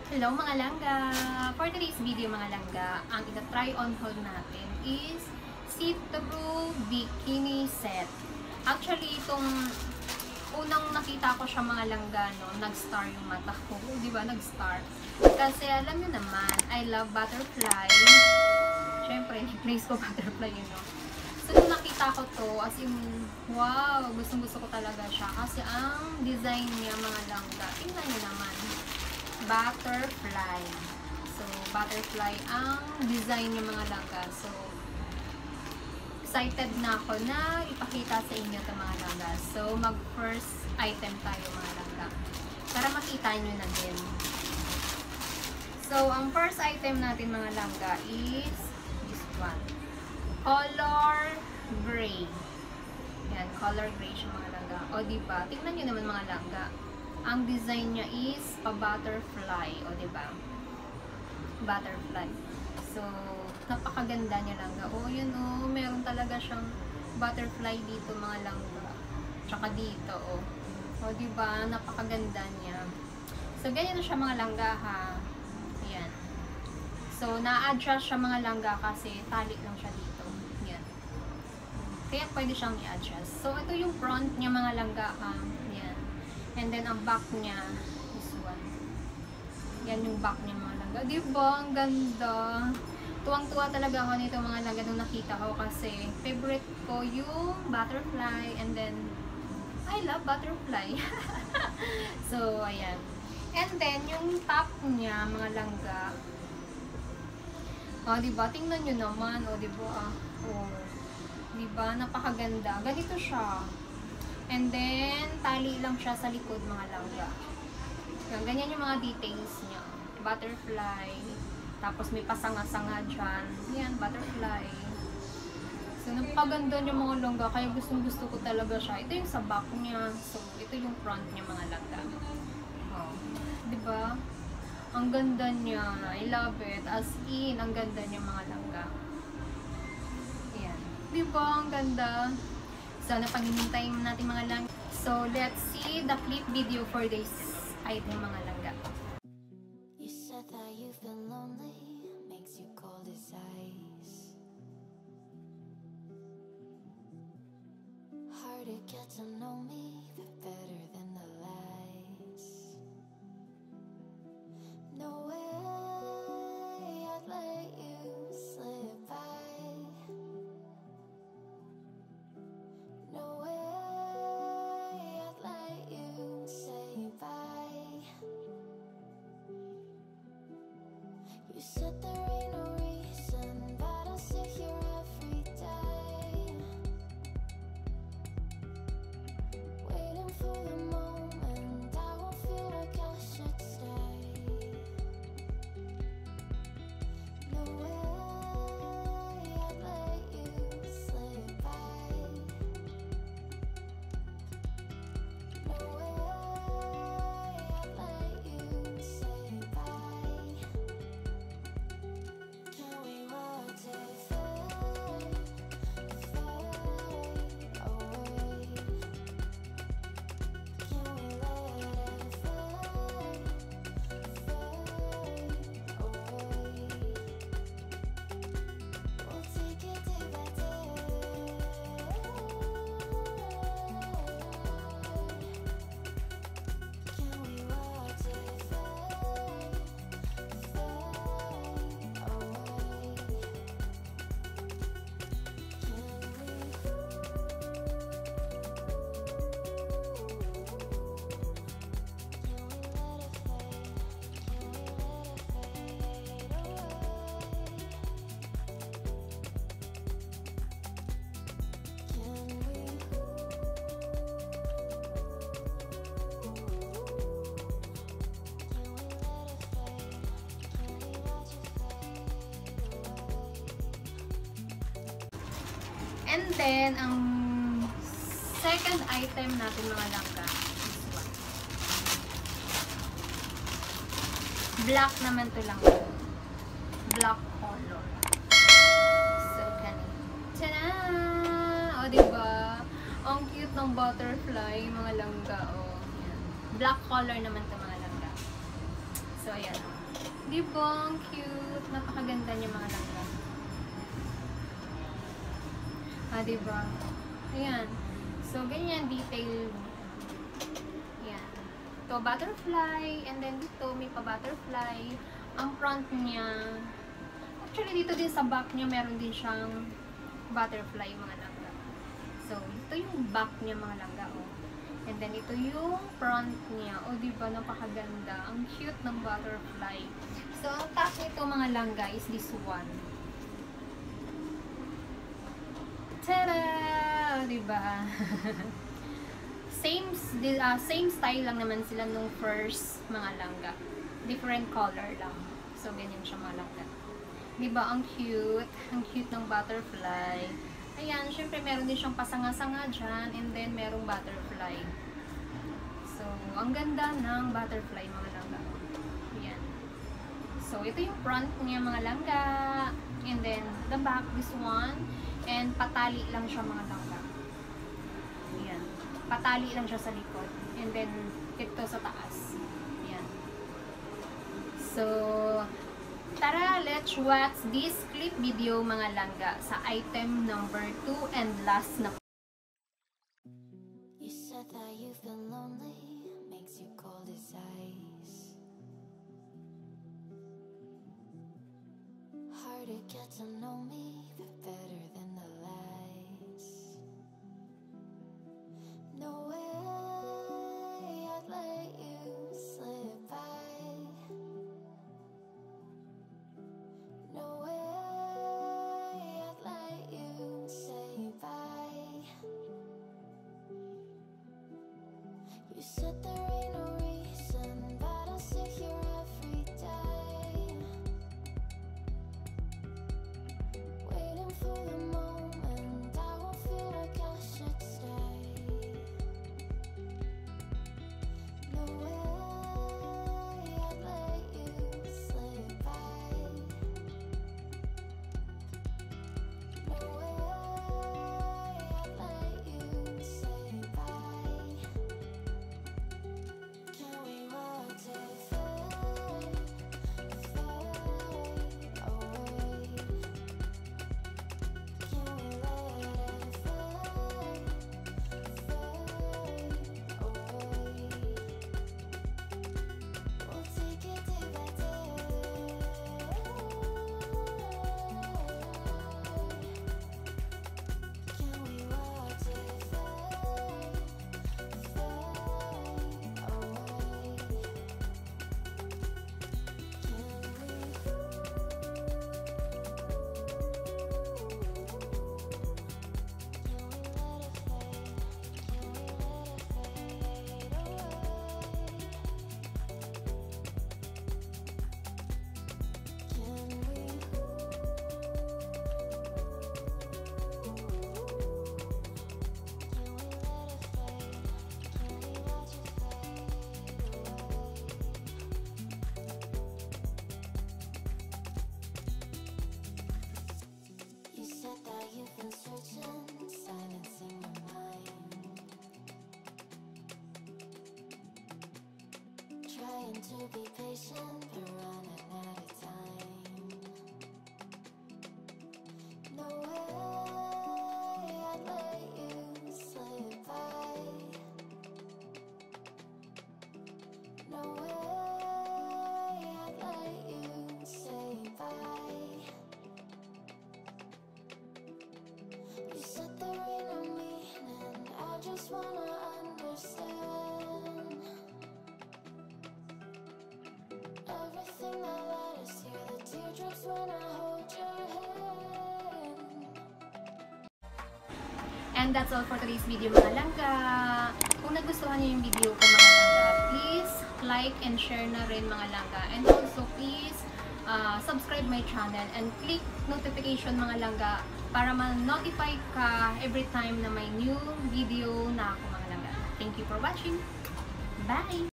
Hello mga langga! For today's video mga langga, ang ita-try on haul natin is see-through bikini set. Actually, itong unang nakita ko siya mga langga, no, nag-star yung mata ko. Di ba? Nag-star. Kasi alam nyo naman, I love butterfly. Siyempre, ni-place ko butterfly yun, no. So, nung nakita ko to, as in, wow, gustong-gusto ko talaga siya. Kasi ang design niya mga langga, tingnan nyo naman. Butterfly. So, butterfly ang design ng mga langga. So, excited na ako na ipakita sa inyo ito mga langga. So, mag-first item tayo mga langga. Para makita nyo na din. So, ang first item natin mga langga is this one. Color gray. Yan, color gray siya mga langga. O, diba? Tingnan nyo naman mga langga. Ang design niya is pa-butterfly, o diba? Butterfly. So, napakaganda niya langga. O, yun o, meron talaga siyang butterfly dito mga langga. Tsaka dito, o. O, diba? Napakaganda niya. So, ganyan na siya mga langga, ha. Ayan. So, na-adjust siya mga langga kasi tali lang siya dito. Ayan. Kaya pwede siyang i-adjust. So, ito yung front niya mga langga, ha. Ayan. And then, ang back niya, this one. Yan yung back niya mga langga. Diba? Ang ganda. Tuwang-tuwa talaga ako nito mga langga nung nakita ko kasi favorite ko yung butterfly. And then, I love butterfly. So, ayan. And then, yung top niya, mga langga. O, diba? Tingnan nyo naman. O, diba? O, diba? Napakaganda. Ganito siya. And then, tali lang siya sa likod mga langga. Ganyan yung mga details niya. Butterfly. Tapos may pasanga-sanga dyan. Yan, butterfly. So, napaganda niya mga langga. Kaya gustong-gusto ko talaga siya. Ito yung sa back niya. So, ito yung front niya mga langga. Oh. Diba? Ang ganda niya. I love it. As in, ang ganda niya mga langga. Ayan. Diba? Ang ganda. So, napag-hinintay natin mga langga. So, let's see the clip video for this item mga langga. You said that you've been lonely, makes you cold as ice. Hard to get to know me, but better than the lies. No way I'd let you slip by. No way I'd let you say bye. You said there ain't no reason, but I'll sit here every day, waiting for the moment I won't feel like I should stay. No way I'd let you slip by. No way I'd let you say bye. Can we watch it fade, fade away? Can we let it fade, fade away? We'll take it day by day. Can we watch it fade, fade away? And then, ang second item natin mga langga, this one. Black naman to lang. Black color. So, ganito. Tada! O, diba? Ang cute ng butterfly, mga langga. O, yan. Black color naman to mga langga. So, ayan. Di ba? Ang cute. Napakaganda niya mga langga. Di ba? Ayan. So, ganyan detail. Ayan. Ito, butterfly. And then dito, may pa-butterfly. Ang front niya. Actually, dito din sa back niya, meron din siyang butterfly mga langga. So, ito yung back niya mga langga, oh. And then, ito yung front niya. O, diba? Napakaganda. Ang cute ng butterfly. So, ang top nito mga langga is this one. Tada! O, diba? Same style lang naman sila nung first mga langga. Different color lang. So, ganyan siya mga langga. Diba? Ang cute. Ang cute ng butterfly. Ayan, syempre meron din siyang pasanga-sanga dyan. And then, merong butterfly. So, ang ganda ng butterfly mga langga. Ayan. So, ito yung front niya mga langga. And then, the back, this one. And, patali lang siya mga langga. Ayan. Patali lang siya sa likod. And then, ito sa taas. Ayan. So, tara, let's watch this clip video mga langga sa item number 2 and last na. You said that you've been lonely, makes you cold as ice. Hard to get to know me, but better than the lies. No way I'd let you slip by. No way I'd let you say bye. You said there ain't no reason, but I'll sit here every day, waiting for the moment I won't feel like I should stay. No way I'd let you slip by. No way I'd let you say bye. Can we watch it fade, fade away? Can we let it fade, fade away? We'll take it day by day. Can we watch it fade, fade away? You said that you've been searching, silencing your mind, trying to be patient, but running out of time. No way I'd let you slip by. No way I'd let you say bye. You said there ain't no meaning, I just wanna understand everything that led us here, the teardrops when I hold your hand. And that's all for today's video mga langga. Kung nagustuhan niyo yung video ko mga langga, please like and share na rin mga langga. And also please subscribe my channel and click notification mga langga para ma-notify ka every time na may new video na ako mga langga. Thank you for watching. Bye!